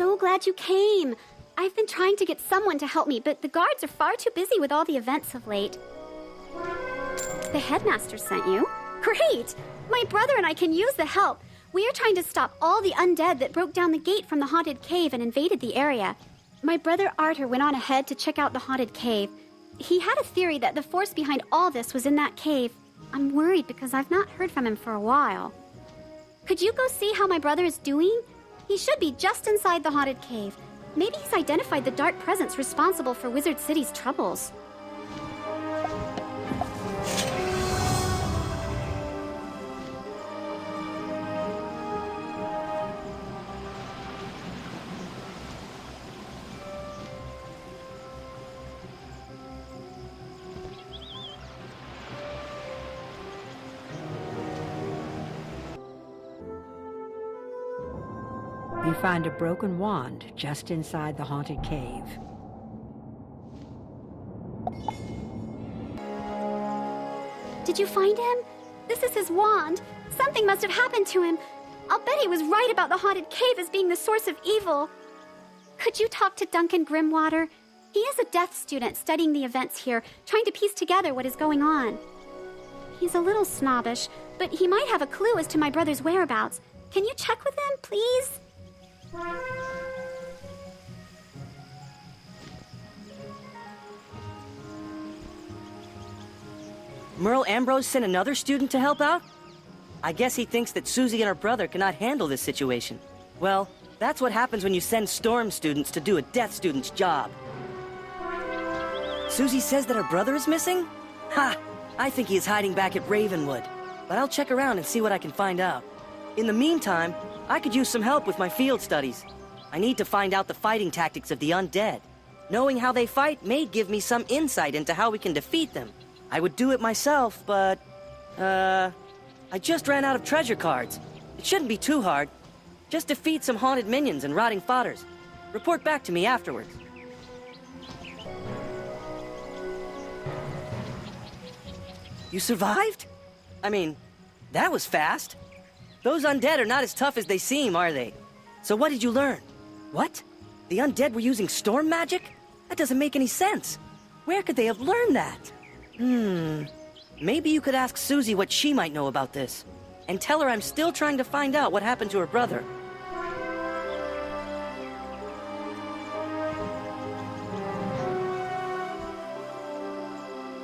so glad you came. I've been trying to get someone to help me, but the guards are far too busy with all the events of late. The headmaster sent you? Great! My brother and I can use the help. We are trying to stop all the undead that broke down the gate from the haunted cave and invaded the area. My brother Arthur went on ahead to check out the haunted cave. He had a theory that the force behind all this was in that cave. I'm worried because I've not heard from him for a while. Could you go see how my brother is doing? He should be just inside the haunted cave. Maybe he's identified the dark presence responsible for Wizard City's troubles. You find a broken wand just inside the haunted cave. Did you find him? This is his wand. Something must have happened to him. I'll bet he was right about the haunted cave as being the source of evil. Could you talk to Duncan Grimwater? He is a death student studying the events here, trying to piece together what is going on. He's a little snobbish, but he might have a clue as to my brother's whereabouts. Can you check with him, please? Merle Ambrose sent another student to help out? I guess he thinks that Susie and her brother cannot handle this situation. Well, that's what happens when you send Storm students to do a Death student's job. Susie says that her brother is missing? Ha! I think he is hiding back at Ravenwood. But I'll check around and see what I can find out. In the meantime, I could use some help with my field studies. I need to find out the fighting tactics of the undead. Knowing how they fight may give me some insight into how we can defeat them. I would do it myself, but... I just ran out of treasure cards. It shouldn't be too hard. Just defeat some haunted minions and rotting fodders. Report back to me afterwards. You survived? I mean, that was fast. Those undead are not as tough as they seem, are they? So what did you learn? What? The undead were using storm magic? That doesn't make any sense. Where could they have learned that? Maybe you could ask Susie what she might know about this. And tell her I'm still trying to find out what happened to her brother.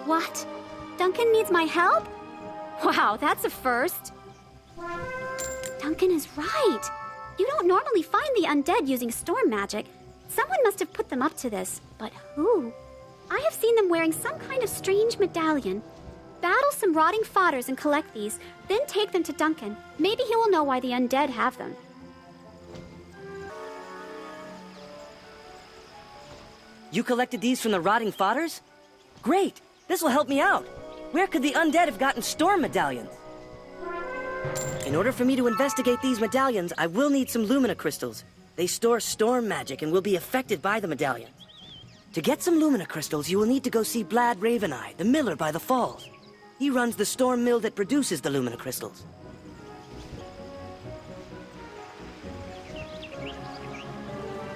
What? Duncan needs my help? Wow, that's a first. Duncan is right. You don't normally find the undead using storm magic. Someone must have put them up to this, but who? I have seen them wearing some kind of strange medallion. Battle some rotting fodders and collect these, then take them to Duncan. Maybe he will know why the undead have them. You collected these from the rotting fodders? Great! This will help me out. Where could the undead have gotten storm medallions? In order for me to investigate these medallions, I will need some Lumina crystals. They store storm magic and will be affected by the medallions. To get some Lumina crystals, you will need to go see Blad Raveneye, the miller by the falls. He runs the storm mill that produces the Lumina crystals.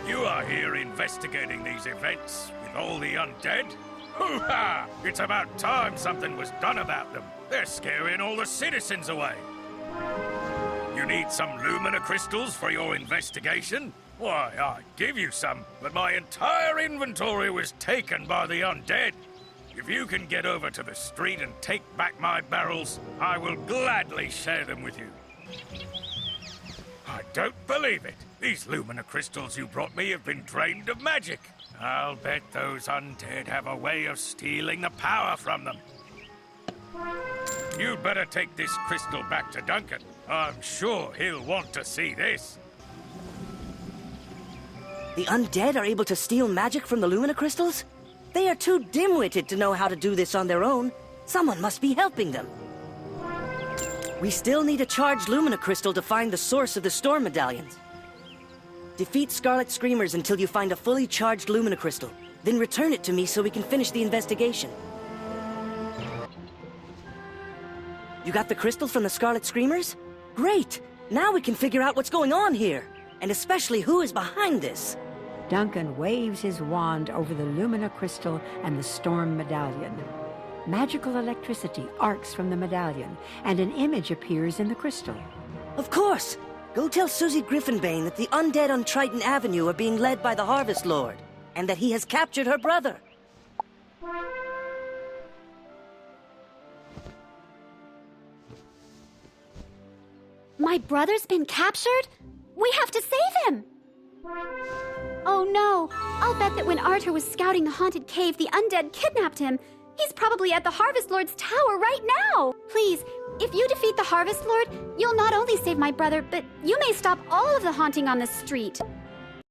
You are here investigating these events with all the undead? Hoo-ha! It's about time something was done about them. They're scaring all the citizens away. You need some Lumina crystals for your investigation? Why, I'd give you some, but my entire inventory was taken by the undead. If you can get over to the street and take back my barrels, I will gladly share them with you. I don't believe it. These Lumina crystals you brought me have been drained of magic. I'll bet those undead have a way of stealing the power from them. You'd better take this crystal back to Duncan. I'm sure he'll want to see this. The undead are able to steal magic from the Lumina crystals? They are too dim-witted to know how to do this on their own. Someone must be helping them. We still need a charged Lumina crystal to find the source of the storm medallions. Defeat Scarlet Screamers until you find a fully charged Lumina crystal. Then return it to me so we can finish the investigation. You got the crystal from the Scarlet Screamers? Great! Now we can figure out what's going on here. and especially who is behind this. Duncan waves his wand over the Lumina crystal and the Storm medallion. Magical electricity arcs from the medallion, and an image appears in the crystal. Of course! Go tell Susie Griffinbane that the undead on Triton Avenue are being led by the Harvest Lord, and that he has captured her brother. My brother's been captured? We have to save him! Oh no! I'll bet that when Arthur was scouting the haunted cave, the undead kidnapped him. He's probably at the Harvest Lord's tower right now! Please, if you defeat the Harvest Lord, you'll not only save my brother, but you may stop all of the haunting on this street.